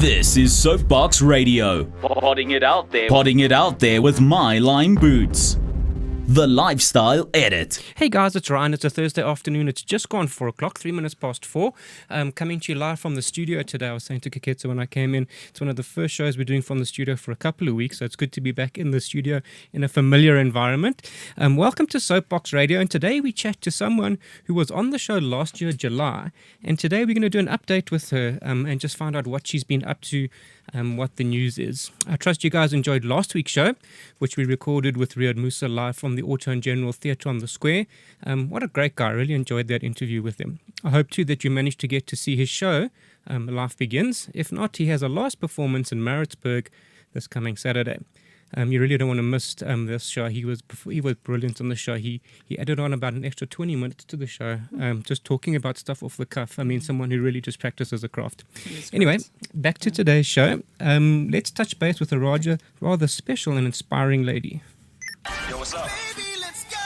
This is SoapBox Radio. Potting it out there with my lime boots. The Lifestyle Edit. Hey guys, it's Ryan. It's a Thursday afternoon. It's just gone 4 o'clock, 3 minutes past 4. Coming to you live from the studio today. I was saying to Keketsa when I came in, it's one of the first shows we're doing from the studio for a couple of weeks, so it's good to be back in the studio in a familiar environment. Welcome to SoapBox Radio, and today we chat to someone who was on the show last year, July, and today we're going to do an update with her and just find out what she's been up to, what the news is. I trust you guys enjoyed last week's show, which we recorded with Riyad Musa live from the Auto and General Theatre on the Square. What a great guy. I really enjoyed that interview with him. I hope too that you managed to get to see his show, Life Begins. If not, he has a last performance in Maritzburg this coming Saturday. You really don't want to miss this show. He was brilliant on the show. He added on about an extra 20 minutes to the show, just talking about stuff off the cuff. I mean, someone who really just practices a craft. Anyway, back to today's show. Let's touch base with a rather special and inspiring lady. Yo, what's up? Baby, let's go.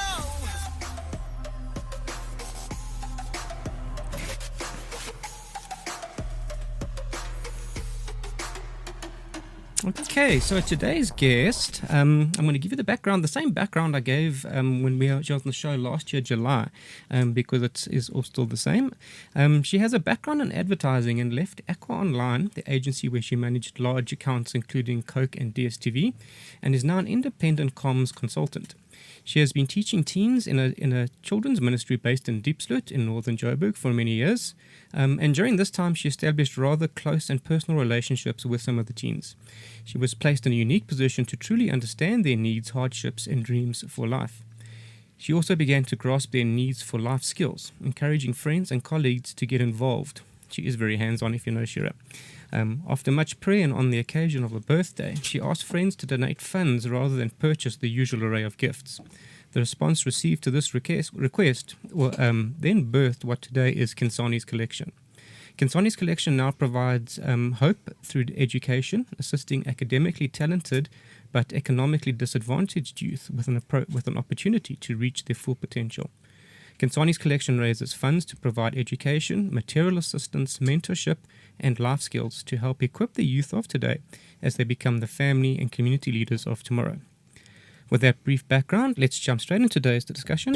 Okay, so today's guest, I'm going to give you the background, the same background I gave when we were on the show last year, July, because it is all still the same. She has a background in advertising and left Aqua Online, the agency where she managed large accounts including Coke and DSTV, and is now an independent comms consultant. She has been teaching teens in a children's ministry based in Diepsloot in northern Joburg for many years. And during this time, she established rather close and personal relationships with some of the teens. She was placed in a unique position to truly understand their needs, hardships, and dreams for life. She also began to grasp their needs for life skills, encouraging friends and colleagues to get involved. She is very hands-on, if you know Shera. After much prayer and on the occasion of a birthday, she asked friends to donate funds rather than purchase the usual array of gifts. The response received to this request then birthed what today is Khensani's Collection. Khensani's Collection now provides hope through education, assisting academically talented but economically disadvantaged youth with an opportunity to reach their full potential. Khensani's Collection raises funds to provide education, material assistance, mentorship, and life skills to help equip the youth of today as they become the family and community leaders of tomorrow. With that brief background, let's jump straight into today's discussion.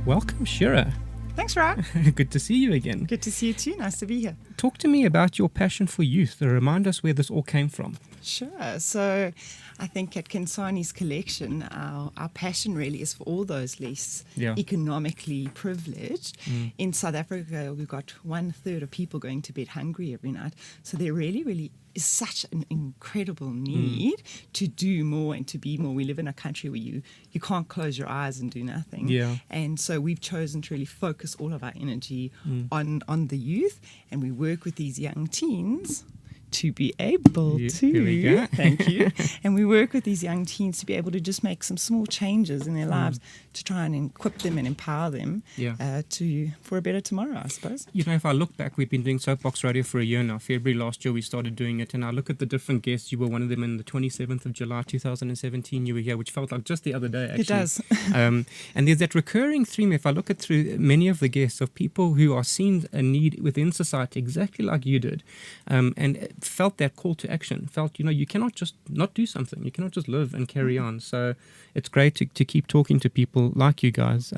Welcome, Shera. Thanks, Ryan. Good to see you again. Good to see you too. Nice to be here. Talk to me about your passion for youth. Remind us where this all came from. Sure. So I think at Consignees Collection, our passion really is for all those less economically privileged. In South Africa, we've got 1/3 of people going to bed hungry every night. So there really is such an incredible need to do more and to be more. We live in a country where you can't close your eyes and do nothing. Yeah. And so we've chosen to really focus all of our energy on the youth, and we work with these young teens to be able Here we go. thank you, and we work with these young teens to be able to just make some small changes in their lives to try and equip them and empower them for a better tomorrow, I suppose. You know, if I look back, we've been doing SoapBox Radio for a year now. February last year we started doing it, and I look at the different guests. You were one of them in the 27th of July 2017. You were here, which felt like just the other day, actually. It does. And there's that recurring theme, if I look at through many of the guests, of people who are seeing a need within society exactly like you did, and felt that call to action, felt, you cannot just not do something. You cannot just live and carry on. So it's great to keep talking to people like you guys.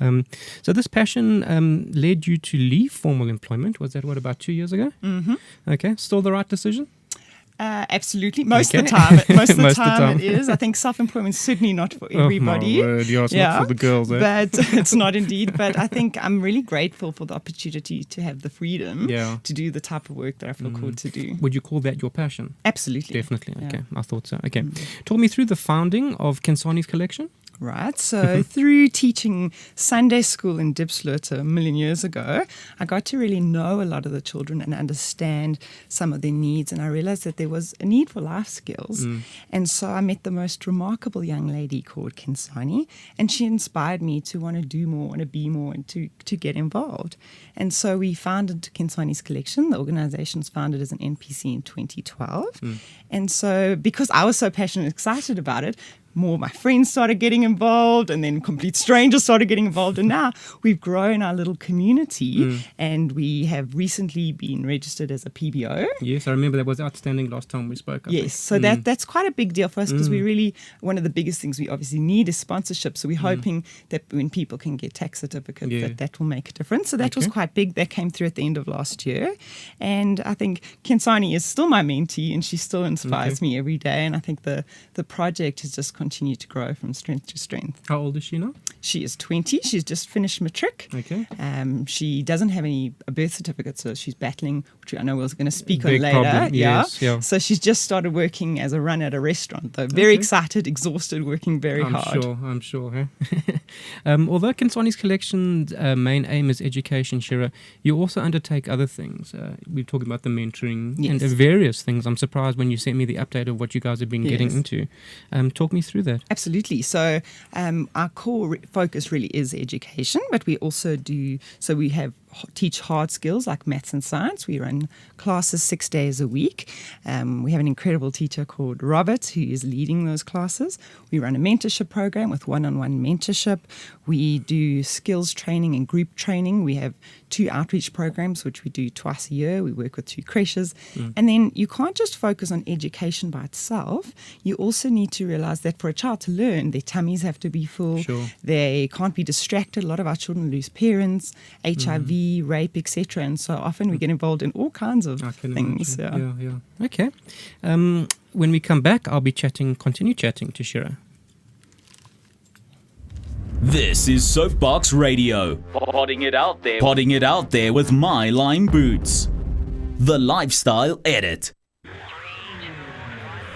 So this passion led you to leave formal employment. Was that, about 2 years ago? Mm-hmm. Okay. Still the right decision? Absolutely. Most of the time it is. I think self-employment is certainly not for everybody. Oh my word, it's not for the girls. But it's not indeed. But I think I'm really grateful for the opportunity to have the freedom to do the type of work that I feel called to do. Would you call that your passion? Absolutely. Definitely. Okay, I thought so. Okay. Talk me through the founding of Khensani's Collection. Right, so through teaching Sunday school in Diepsloot a million years ago, I got to really know a lot of the children and understand some of their needs, and I realized that there was a need for life skills. And so I met the most remarkable young lady called Khensani, and she inspired me to want to do more, want to be more, and to get involved. And so we founded Khensani's Collection. The organization was founded as an NPC in 2012. And so because I was so passionate and excited about it, more of my friends started getting involved, and then complete strangers started getting involved. And now we've grown our little community, and we have recently been registered as a PBO. Yes, I remember that was outstanding last time we spoke. I think. So that's quite a big deal for us, because we really, one of the biggest things we obviously need is sponsorship. So we're hoping that when people can get tax certificates, that will make a difference. So that was quite big. That came through at the end of last year. And I think Khensani is still my mentee, and she still inspires me every day. And I think the project has just continued to grow from strength to strength. How old is she now? She is 20. She's just finished matric. Okay. She doesn't have any birth certificate, so she's battling, which I know we're going to speak Big on later. problem. Yes, yeah. So she's just started working as a runner at a restaurant, though. Very excited, exhausted, working very hard. I'm sure. Huh? Although Consignees Collection's main aim is education, Shera, you also undertake other things. We're talking about the mentoring and various things. I'm surprised when you sent me the update of what you guys have been getting into. Talk me through that. Absolutely. So our core focus really is education, but we also teach hard skills like maths and science. We run classes 6 days a week. We have an incredible teacher called Robert who is leading those classes. We run a mentorship program with one-on-one mentorship. We do skills training and group training. We have 2 outreach programs, which we do twice a year. We work with 2 creches. And then you can't just focus on education by itself. You also need to realize that for a child to learn, their tummies have to be full. Sure. They can't be distracted. A lot of our children lose parents, HIV, rape, etc. And so often we get involved in all kinds of things. Yeah. Okay. When we come back, I'll be continue chatting to Shera. This is SoapBox Radio. Potting it out there with My Lime Boots. The Lifestyle Edit.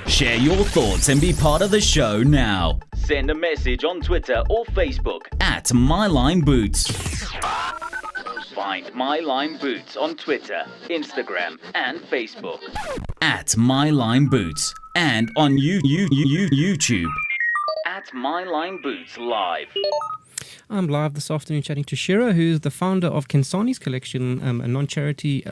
Share your thoughts and be part of the show now. Send a message on Twitter or Facebook at My Lime Boots. Find My Lime Boots on Twitter, Instagram, and Facebook. At My Lime Boots. And on YouTube. At My Lime Boots Live. I'm live this afternoon chatting to Shera, who's the founder of Khensanies Collection, a non-charity.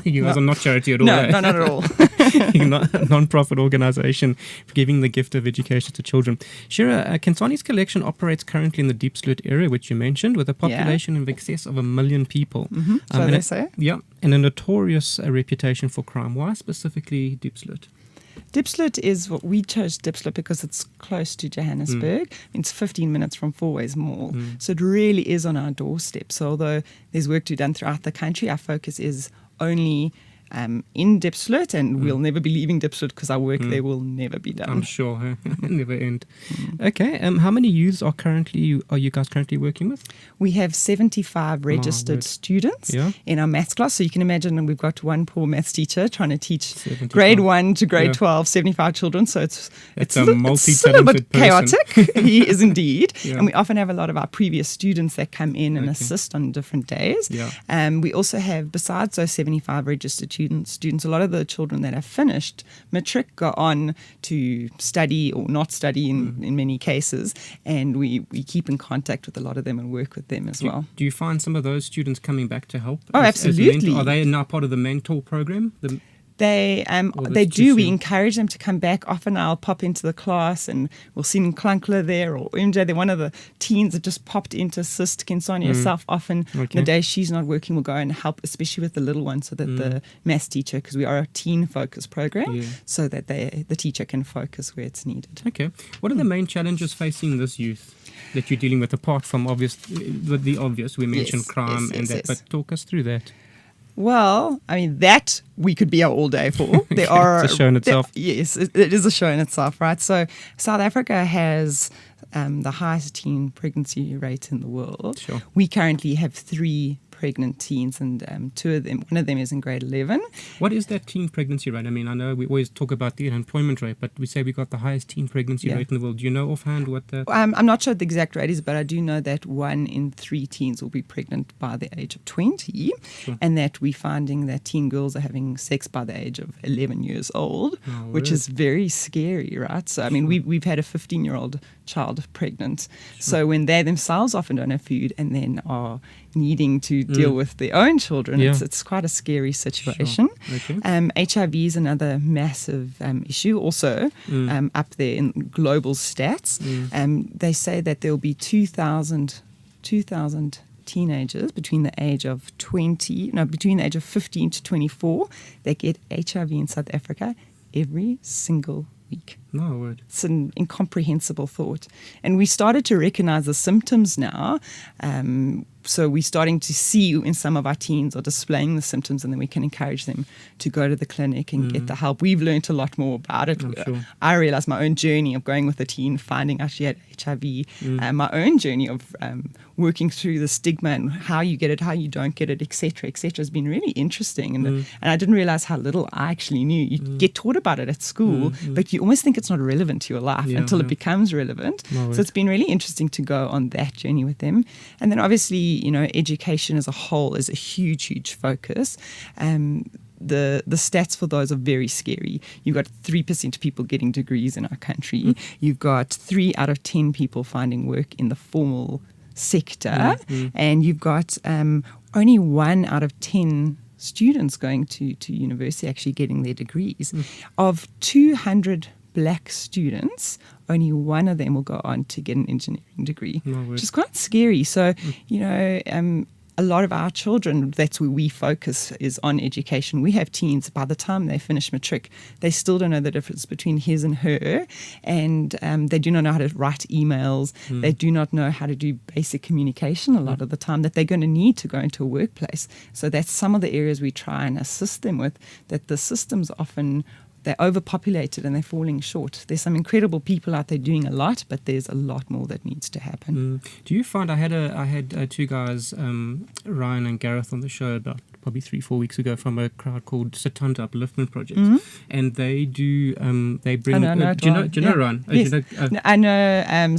You guys are not charity at all. No, not at all. A non-profit organization giving the gift of education to children. Shera, Khensanies Collection operates currently in the Diepsloot area, which you mentioned, with a population in excess of 1 million people. So they say. Yeah, and a notorious reputation for crime. Why specifically Diepsloot? Diepsloot is what we chose Diepsloot because it's close to Johannesburg. It's 15 minutes from Fourways Mall. So it really is on our doorstep. So although there's work to be done throughout the country, our focus is only in Diepsloot, and we'll never be leaving Diepsloot because our work there will never be done. I'm sure, never end. Okay, how many youths are you guys currently working with? We have 75 registered students in our maths class. So you can imagine we've got one poor maths teacher trying to teach 75. grade 1 to grade 12, 75 children. So it's a multi-talented person. Chaotic. He is indeed. And we often have a lot of our previous students that come in and assist on different days. We also have, besides those 75 registered students, a lot of the children that have finished matric go on to study or not study in many cases, and we keep in contact with a lot of them and work with them as well. Do you find some of those students coming back to help? Absolutely. Are they now part of the mentor program? They do. We encourage them to come back. Often I'll pop into the class and we'll see Nklunkla there or MJ. They're one of the teens that just popped in to assist Khensani herself. Often the day she's not working, we'll go and help, especially with the little ones, so that the maths teacher, because we are a teen-focused program, so that the teacher can focus where it's needed. Okay. What are the main challenges facing this youth that you're dealing with, apart from the obvious? We mentioned crime and that, but talk us through that. Well, I mean, that we could be here all day for. It's a show in itself. Yes, it is a show in itself, right? So South Africa has the highest teen pregnancy rate in the world. Sure. We currently have 3 pregnant teens, and one of them is in grade 11. What is that teen pregnancy rate? I mean, I know we always talk about the unemployment rate, but we say we got the highest teen pregnancy rate in the world. Do you know offhand what that? I'm not sure what the exact rate is, but I do know that 1 in 3 teens will be pregnant by the age of 20, and that we're finding that teen girls are having sex by the age of 11 years old, which is very scary, right? So, I mean, we've had a 15-year-old child pregnant. So when they themselves often don't have food and then are needing to deal with their own children, it's quite a scary situation. Sure. Okay. HIV is another massive issue, also up there in global stats. They say that there will be 2,000 teenagers between the age of 15 to 24 that get HIV in South Africa every single week. No word. It's an incomprehensible thought. And we started to recognize the symptoms now. So we're starting to see in some of our teens are displaying the symptoms, and then we can encourage them to go to the clinic and get the help. We've learned a lot more about it. Sure. I realized my own journey of going with a teen, finding out she had HIV, my own journey of working through the stigma and how you get it, how you don't get it, etc., has been really interesting. And I didn't realize how little I actually knew. You get taught about it at school, but you almost think it's not relevant to your life until it becomes relevant. So it's been really interesting to go on that journey with them. And then obviously, education as a whole is a huge focus. The stats for those are very scary. You've got 3% of people getting degrees in our country. You've got 3 out of 10 people finding work in the formal sector. And you've got only 1 out of 10 students going to university actually getting their degrees. Of 200 black students, only 1 of them will go on to get an engineering degree, which is quite scary. So, a lot of our children, that's where we focus, is on education. We have teens, by the time they finish matric, they still don't know the difference between his and her, and they do not know how to write emails. They do not know how to do basic communication a lot of the time that they're going to need to go into a workplace. So that's some of the areas we try and assist them with, that the systems often, they're overpopulated and they're falling short. There's some incredible people out there doing a lot, but there's a lot more that needs to happen. Do you find I had 2 guys, Ryan and Gareth, on the show about probably 3-4 weeks ago from a crowd called Satanta Upliftment Project, and they do they bring. Do you know Ryan? Yes. I know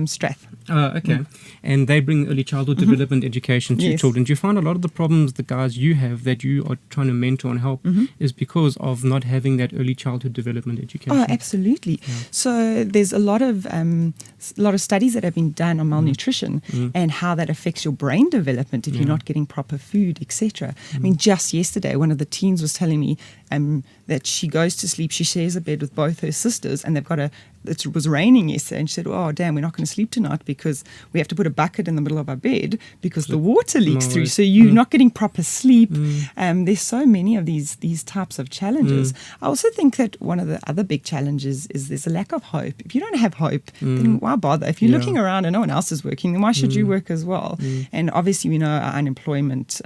Strath. Okay. And they bring early childhood development education to children. Do you find a lot of the problems the guys you have that you are trying to mentor and help is because of not having that early childhood development education? Oh, absolutely. Yeah. So there's a lot of studies that have been done on malnutrition and how that affects your brain development if you're not getting proper food, etc. I mean, just yesterday, one of the teens was telling me that she goes to sleep, she shares a bed with both her sisters, and they've got it was raining yesterday, and she said, oh damn, we're not going to sleep tonight because we have to put a bucket in the middle of our bed because the water leaks through, so you're not getting proper sleep. There's so many of these types of challenges. I also think that one of the other big challenges is there's a lack of hope. If you don't have hope, then why bother? If you're looking around and no one else is working, then why should you work as well? And obviously we know our unemployment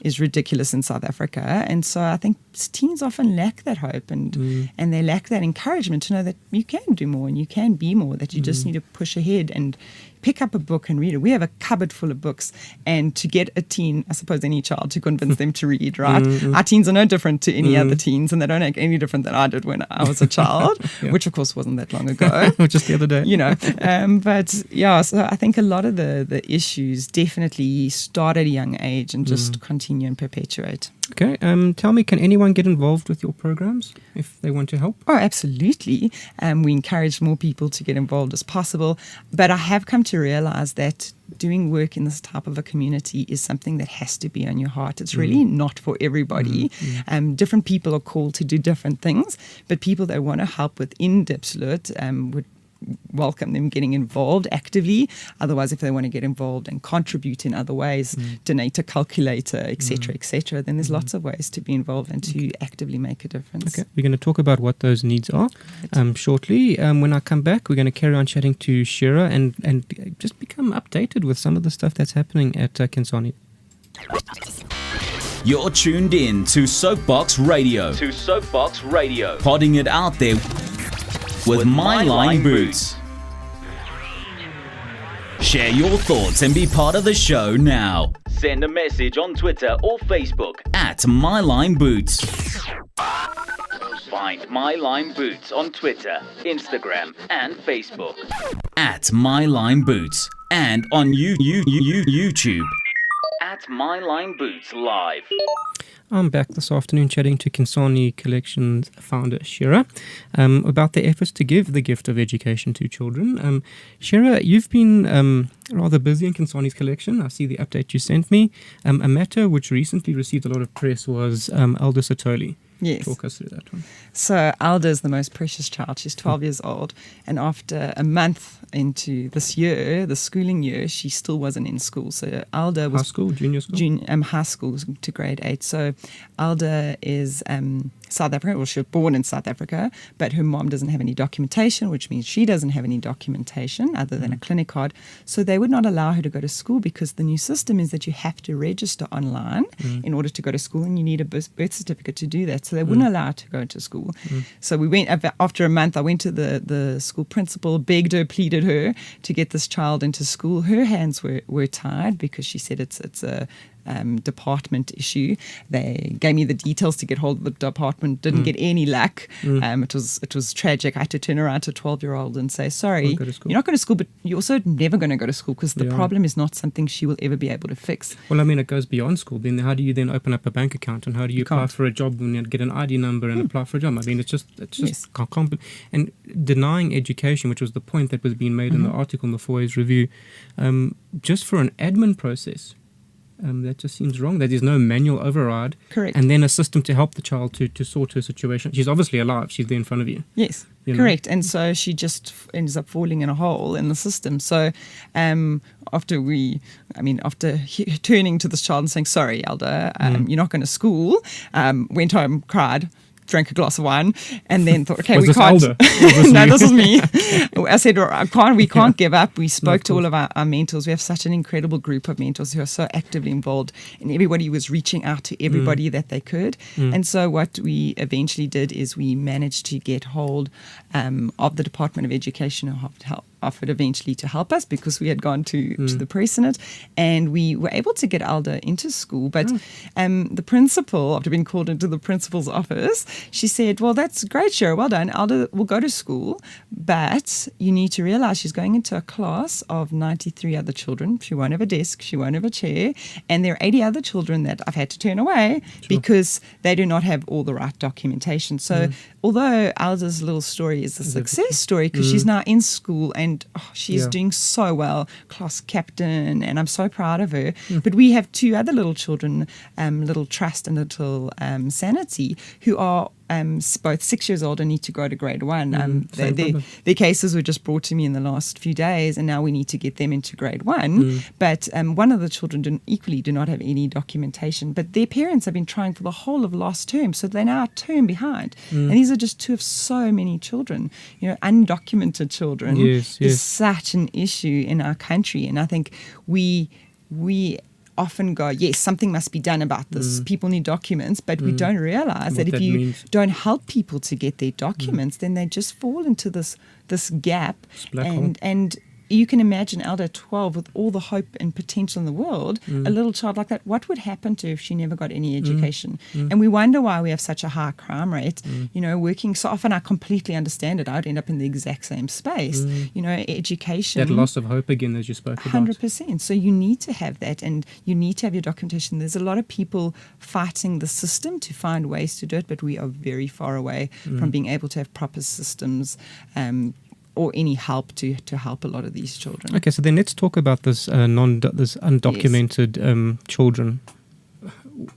is ridiculous in South Africa, and so I think teens often lack that hope and they lack that encouragement to know that you can do more and you can be more, that you just need to push ahead and pick up a book and read it. We have a cupboard full of books, and to get a teen, I suppose any child, to convince them to read, right? Our teens are no different to any other teens, and they don't act any different than I did when I was a child, which of course wasn't that long ago. Just the other day. But yeah, so I think a lot of the issues definitely start at a young age and just continue and perpetuate. Okay, tell me, can anyone get involved with your programs if they want to help? Oh, absolutely. We encourage more people to get involved as possible, but I have come to realize that doing work in this type of a community is something that has to be on your heart. It's really not for everybody. Different people are called to do different things, but people that want to help within Diepsloot would welcome them getting involved actively. Otherwise, if they want to get involved and contribute in other ways, donate a calculator, etc., then there's lots of ways to be involved and to actively make a difference. Okay, we're going to talk about what those needs are shortly. When I come back, we're going to carry on chatting to Shera and just become updated with some of the stuff that's happening at Khensani. You're tuned in to SoapBox Radio. Podding it out there with My Line Boots. Share your thoughts and be part of the show now. Send a message on Twitter or Facebook at My Line Boots. Find My Line Boots on Twitter, Instagram, and Facebook at My Line Boots, and on YouTube at at My Line Boots Live. I'm back this afternoon chatting to Consignees Collection's founder, Shera, about their efforts to give the gift of education to children. Shera, you've been rather busy in Consignees Collection. I see the update you sent me. A matter which recently received a lot of press was Alda Satoli. Yes. Talk us through that one. So Alda is the most precious child. She's 12 years old. And after a month into this year, the schooling year, she still wasn't in school. So Alda was... High school, junior school? High school to grade 8. So Alda is South African. Well, she was born in South Africa, but her mom doesn't have any documentation, which means she doesn't have any documentation other than a clinic card. So they would not allow her to go to school because the new system is that you have to register online in order to go to school, and you need a birth certificate to do that. So they wouldn't allow her to go to school. So we went, after a month, I went to the school principal, begged her, pleaded her to get this child into school. Her hands were tied because she said it's a department issue. They gave me the details to get hold of the department, didn't get any luck. It was tragic. I had to turn around to a 12-year-old and say, sorry, you're not going to school, but you're also never going to go to school because the problem is not something she will ever be able to fix. Well, I mean, it goes beyond school. Then how do you then open up a bank account, and how do you apply for a job when you get an ID number and apply for a job? I mean, it's just and denying education, which was the point that was being made in the article in the 4A's review, just for an admin process. That just seems wrong. That there's no manual override. Correct. And then a system to help the child to sort her situation. She's obviously alive. She's there in front of you. Yes, correct. And so she just ends up falling in a hole in the system. So after turning to this child and saying, sorry, Alda, you're not going to school, went home, cried, drank a glass of wine, and then thought, okay, we can't. Alda? No, this was me. I said, we can't give up. We spoke to all of our mentors. We have such an incredible group of mentors who are so actively involved, and everybody was reaching out to everybody that they could. And so what we eventually did is we managed to get hold of the Department of Education, who offered eventually to help us because we had gone to the press in it, and we were able to get Alda into school. But the principal, after being called into the principal's office, she said, well, that's great, Shera, well done. Alda will go to school, but you need to realize she's going into a class of 93 other children. She won't have a desk, she won't have a chair, and there are 80 other children that I've had to turn away because they do not have all the right documentation. So although Alda's little story is a success story because she's now in school and she's doing so well, class captain, and I'm so proud of her. But we have two other little children, little Trust and little Sanity, who are both 6 years old and need to go to grade 1. Their cases were just brought to me in the last few days, and now we need to get them into grade 1. But one of the children do not have any documentation, but their parents have been trying for the whole of last term, so they're now a term behind. And these are just two of so many children. Undocumented children is such an issue in our country, and I think we often go, yes, something must be done about this. People need documents, but we don't realize that if you don't help people to get their documents, then they just fall into this gap. And you can imagine Alda at 12 with all the hope and potential in the world, a little child like that, what would happen to her if she never got any education? And we wonder why we have such a high crime rate. Working so often, I completely understand it. I would end up in the exact same space. Education. That loss of hope again, as you spoke about. 100%. So you need to have that, and you need to have your documentation. There's a lot of people fighting the system to find ways to do it, but we are very far away from being able to have proper systems or any help to help a lot of these children. Okay, so then let's talk about this this undocumented children.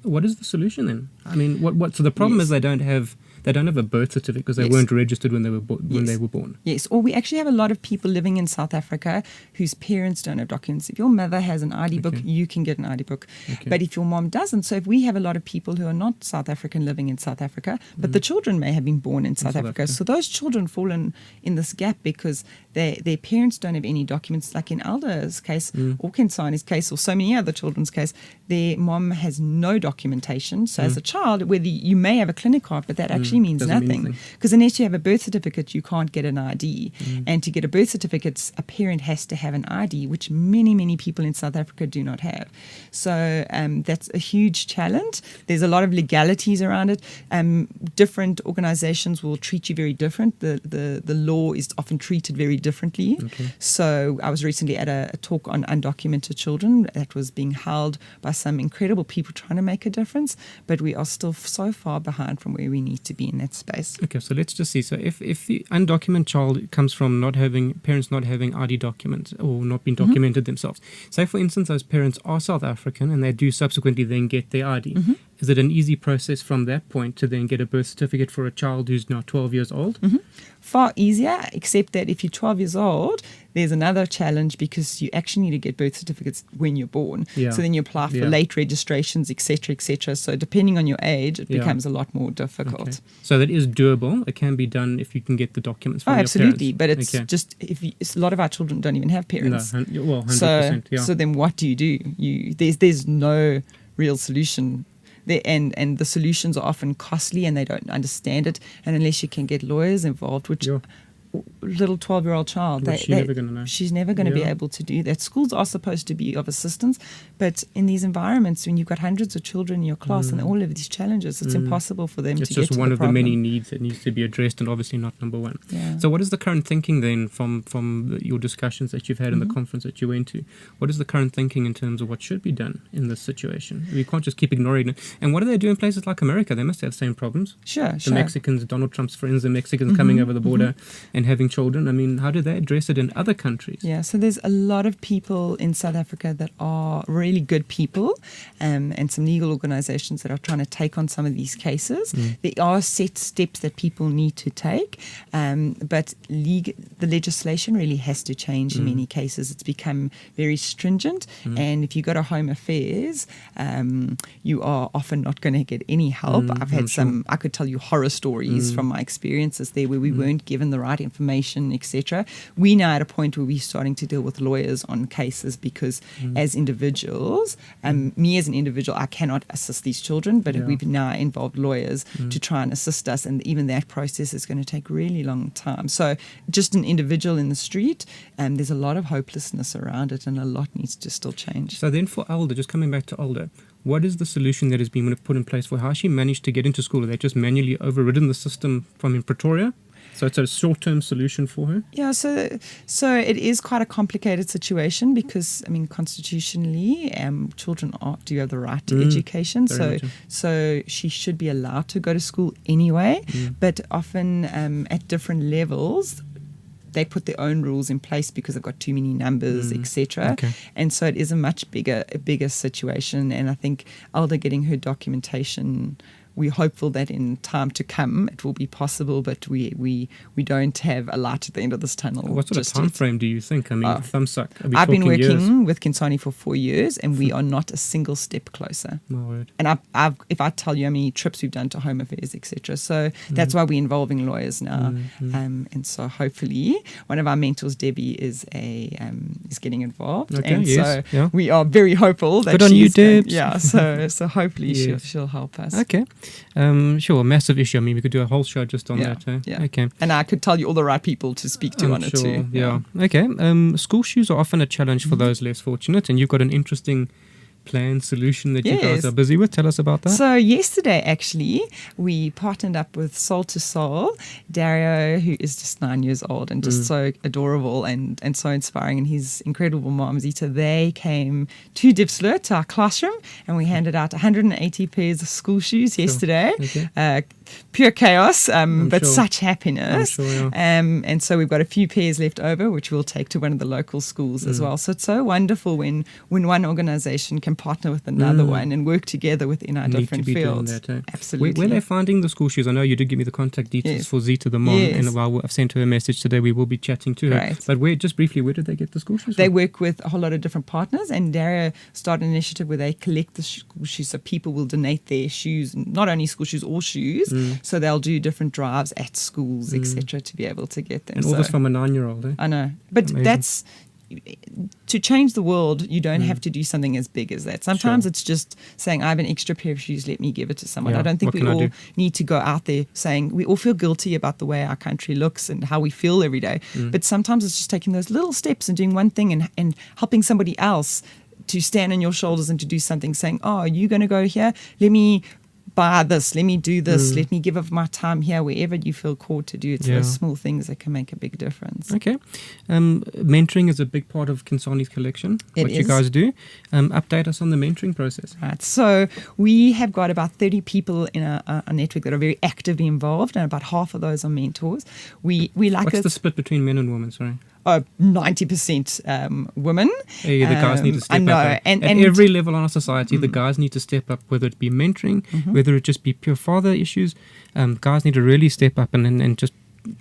What is the solution then? I mean, what? So the problem is they don't have a birth certificate because they weren't registered when they were born. Yes, or we actually have a lot of people living in South Africa whose parents don't have documents. If your mother has an ID book, you can get an ID book. Okay. But if your mom doesn't, so if we have a lot of people who are not South African living in South Africa, but the children may have been born in South Africa. So those children fall in this gap because their parents don't have any documents. Like in Alda's case, or Khensani's case, or so many other children's case, their mom has no documentation. So as a child, whether you may have a clinic card, but that actually actually means Doesn't mean nothing. anything. Because unless you have a birth certificate, you can't get an ID. And to get a birth certificate, a parent has to have an ID, which many, many people in South Africa do not have. So that's a huge challenge. There's a lot of legalities around it. Different organizations will treat you very different. The law is often treated very differently. Okay. So I was recently at a talk on undocumented children that was being held by some incredible people trying to make a difference, but we are still so far behind from where we need to be in that space. Okay, so let's just see. So if the undocumented child comes from parents not having ID documents or not being documented themselves, say for instance those parents are South African and they do subsequently then get their ID, is it an easy process from that point to then get a birth certificate for a child who's now 12 years old? Far easier, except that if you're 12 years old, there's another challenge because you actually need to get birth certificates when you're born. Yeah. So then you apply for late registrations, etc., etc. So depending on your age, it becomes a lot more difficult. Okay. So that is doable. It can be done if you can get the documents from your absolutely. parents. But it's just a lot of our children don't even have parents. No, 100%. So then what do? There's no real solution. And the solutions are often costly and they don't understand it. And unless you can get lawyers involved, which little 12-year-old child, She's never going to know. She's never going to be able to do that. Schools are supposed to be of assistance, but in these environments, when you've got hundreds of children in your class and all of these challenges, it's impossible for them to get to the problem. It's just one of the many needs that needs to be addressed and obviously not number one. Yeah. So what is the current thinking then from your discussions that you've had in the conference that you went to? What is the current thinking in terms of what should be done in this situation? We can't just keep ignoring it. And what do they do in places like America? They must have the same problems. Sure. The Mexicans, Donald Trump's friends, the Mexicans coming over the border and having children. I mean, how do they address it in other countries? Yeah, so there's a lot of people in South Africa that are really good people and some legal organizations that are trying to take on some of these cases. There are set steps that people need to take, but the legislation really has to change in many cases. It's become very stringent, and if you go to Home Affairs, you are often not going to get any help. I've had I could tell you horror stories from my experiences there where we weren't given the right information, etc. We now at a point where we're starting to deal with lawyers on cases because as individuals, me as an individual, I cannot assist these children, but we've now involved lawyers to try and assist us, and even that process is going to take really long time. So just an individual in the street, there's a lot of hopelessness around it and a lot needs to still change. So then for Alda, just coming back to Alda, what is the solution that has been put in place for how she managed to get into school? Have they just manually overridden the system from in Pretoria? So it's a short-term solution for her? Yeah, so it is quite a complicated situation because, I mean, constitutionally, children do have the right to education. So she should be allowed to go to school anyway, but often at different levels, they put their own rules in place because they've got too many numbers, etc. Okay. And so it is a much bigger situation. And I think Alda getting her documentation, we're hopeful that in time to come it will be possible, but we don't have a light at the end of this tunnel. What sort of time frame do you think? I mean, thumbsuck. I've been working with Khensani for 4 years, and we are not a single step closer. My word. And if I tell you how many trips we've done to Home Affairs, etc. So that's why we're involving lawyers now. And so hopefully one of our mentors, Debbie, is getting involved. Okay, and yes, so we are very hopeful that good on you, Debs. Yeah, so hopefully she'll help us. Okay. Sure, a massive issue. I mean, we could do a whole show just on that. Yeah. Okay. And I could tell you all the right people to speak to on it too. Yeah. Okay. School shoes are often a challenge for those less fortunate, and you've got an interesting plan solution that you guys are busy with. Tell us about that. So yesterday, actually, we partnered up with Soul to Soul. Dario, who is just 9 years old and just so adorable and so inspiring, and his incredible mom, Zita, they came to Diepsloot, to our classroom, and we handed out 180 pairs of school shoes yesterday. Okay. Pure chaos, but such happiness. And so we've got a few pairs left over, which we'll take to one of the local schools as well. So it's so wonderful when one organization can partner with another one and work together within our different fields. Absolutely. Where are they finding the school shoes? I know you did give me the contact details for Zita, the mom, and I've sent her a message today. We will be chatting to her. But where did they get the school shoes They from? work with a whole lot of different partners, and Dario started an initiative where they collect the school shoes, so people will donate their shoes, not only school shoes, all shoes. So they'll do different drives at schools, etc., to be able to get them. And all this from a 9-year-old, eh? I know. But amazing. to change the world, you don't have to do something as big as that. Sometimes Sure. it's just saying, I have an extra pair of shoes, let me give it to someone. Yeah, I don't think what we can I all do? need to go out there saying, we all feel guilty about the way our country looks and how we feel every day. But sometimes it's just taking those little steps and doing one thing and helping somebody else to stand on your shoulders and to do something, saying, oh, you're going to go here? Let me buy this, let me do this, let me give of my time here, wherever you feel called to do. It's Yeah. those small things that can make a big difference. Okay. Mentoring is a big part of Khensani's collection. It what you is. guys do. Update us on the mentoring process. Right. So we have got about 30 people in a network that are very actively involved, and about half of those are mentors. We like What's it. the split between men and women? Sorry. 90% women. Hey, the guys need to step I know. up. And At every level in our society, the guys need to step up, whether it be mentoring, whether it just be pure father issues. Guys need to really step up and just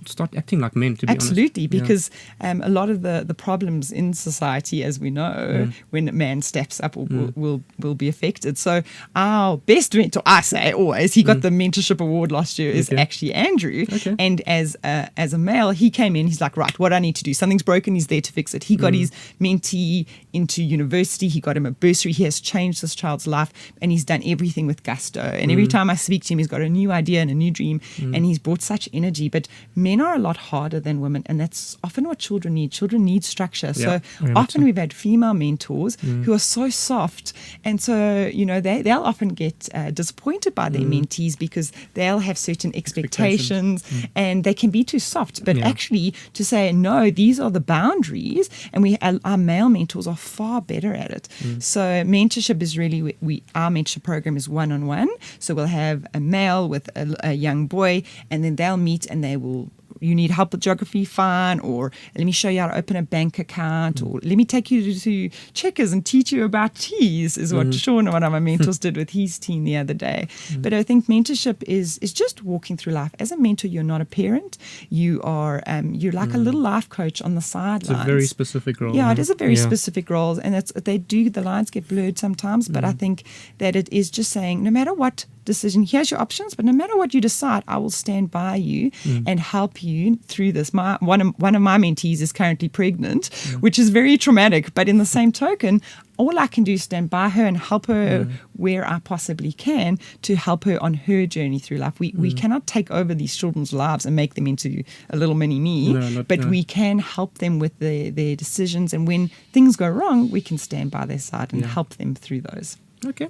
start acting like men, to be Absolutely, honest. Yeah. because a lot of the problems in society, as we know, when a man steps up will be affected. So our best mentor, I say always, he got the mentorship award last year, is Okay. actually Andrew. Okay. And as a male, he came in, he's like, right, what I need to do, something's broken, he's there to fix it. He got his mentee into university, he got him a bursary, he has changed this child's life, and he's done everything with gusto. And every time I speak to him, he's got a new idea and a new dream, and he's brought such energy. But men are a lot harder than women, and that's often what children need. Children need structure. Yeah, So very much often so. we've had female mentors who are so soft, and so they'll often get disappointed by their mentees because they'll have certain expectations and they can be too soft. But Yeah. actually, to say no, these are the boundaries, and our male mentors are far better at it. So mentorship is really our mentorship program is one-on-one. So we'll have a male with a young boy, and then they'll meet and they will. You need help with geography, fine, or let me show you how to open a bank account, or let me take you to Checkers and teach you about teas, is what Sean, one of my mentors, did with his team the other day. But I think mentorship is just walking through life. As a mentor, you're not a parent. You are you're like a little life coach on the sidelines. It's a very specific role. Yeah, it is a very Yeah. specific role, and the lines get blurred sometimes. But I think that it is just saying, no matter what decision, here's your options, but no matter what you decide, I will stand by you and help you through this. One of my mentees is currently pregnant, which is very traumatic. But in the same token, all I can do is stand by her and help her where I possibly can to help her on her journey through life. We cannot take over these children's lives and make them into a little mini me, but we can help them with their decisions. And when things go wrong, we can stand by their side and help them through those. Okay,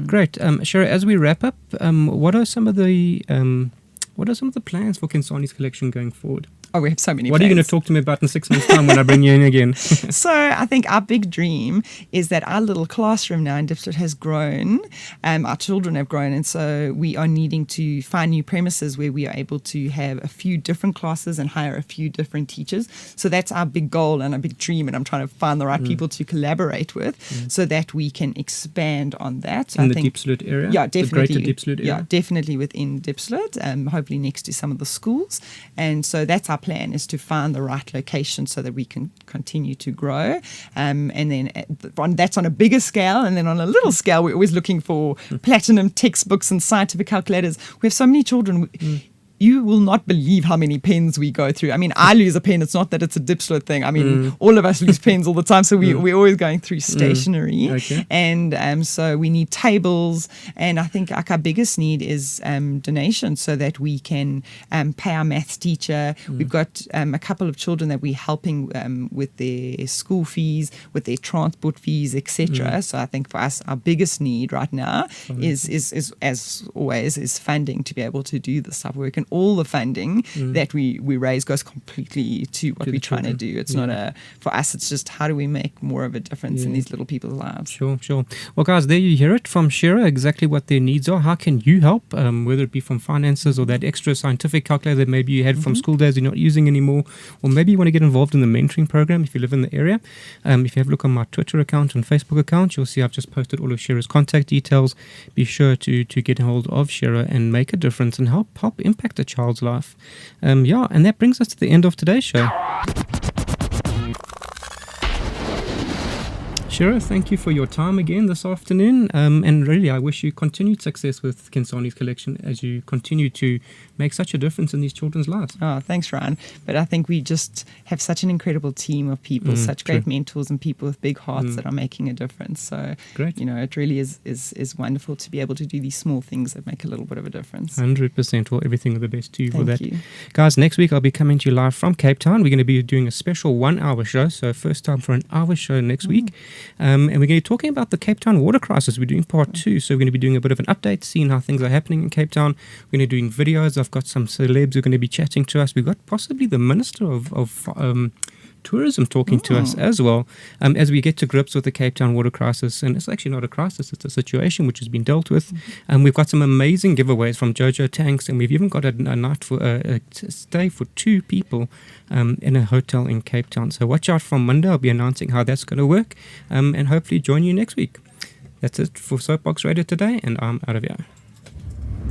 great. Shera, as we wrap up, what are some of the plans for Khensani's collection going forward? Oh, we have so many What are you going to plans. talk to me about in 6 months' time when I bring you in again? So I think our big dream is that our little classroom now in Diepsloot has grown. Our children have grown, and so we are needing to find new premises where we are able to have a few different classes and hire a few different teachers. So that's our big goal and our big dream, and I'm trying to find the right people to collaborate with so that we can expand on that. So In I the think, Diepsloot area? Yeah, definitely. The greater Diepsloot area? Yeah, definitely within Diepsloot, hopefully next to some of the schools. And so that's our plan, is to find the right location so that we can continue to grow. And then that's on a bigger scale. And then on a little scale, we're always looking for platinum textbooks and scientific calculators. We have so many children. You will not believe how many pens we go through. I mean, I lose a pen. It's not that it's a Diepsloot thing. I mean, all of us lose pens all the time. So we're always going through stationery. Okay. And so we need tables. And I think like our biggest need is donations so that we can pay our maths teacher. We've got a couple of children that we're helping with their school fees, with their transport fees, etc. So I think for us, our biggest need right now is as always, is funding to be able to do this type of work. And all the funding that we raise goes completely to what we're trying to do. It's not for us, it's just how do we make more of a difference in these little people's lives. Sure. Well, guys, there you hear it from Shera, exactly what their needs are. How can you help, whether it be from finances or that extra scientific calculator that maybe you had from school days you're not using anymore, or maybe you want to get involved in the mentoring program if you live in the area. If you have a look on my Twitter account and Facebook account, you'll see I've just posted all of Shera's contact details. Be sure to get a hold of Shera and make a difference and help impact a child's life. And that brings us to the end of today's show. Shera, thank you for your time again this afternoon. And really, I wish you continued success with Consignees Collection as you continue to make such a difference in these children's lives. Oh, thanks, Ryan. But I think we just have such an incredible team of people, such great mentors and people with big hearts that are making a difference. So, Great. It really is wonderful to be able to do these small things that make a little bit of a difference. 100%. Well, everything the best to you for Thank that. you. Guys, next week I'll be coming to you live from Cape Town. We're going to be doing a special 1 hour show. So first time for an hour show next week. And we're going to be talking about the Cape Town water crisis. We're doing part 2. So we're going to be doing a bit of an update, seeing how things are happening in Cape Town. We're going to be doing videos. I've got some celebs who are going to be chatting to us. We've got possibly the Minister of tourism talking to us as well, as we get to grips with the Cape Town water crisis. And it's actually not a crisis, it's a situation which has been dealt with. And we've got some amazing giveaways from Jojo Tanks, and we've even got a night for a stay for 2 people in a hotel in Cape Town. So watch out from Monday. I'll be announcing how that's going to work, and hopefully join you next week. That's it for SoapBox Radio today, and I'm out of here.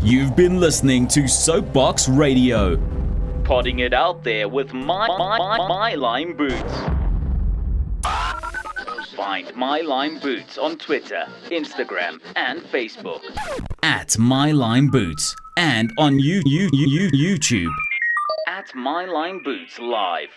You've been listening to SoapBox Radio, potting it out there with my Lime Boots. Find My Lime Boots on Twitter, Instagram, and Facebook. At My Lime Boots, and on YouTube. At My Lime Boots Live.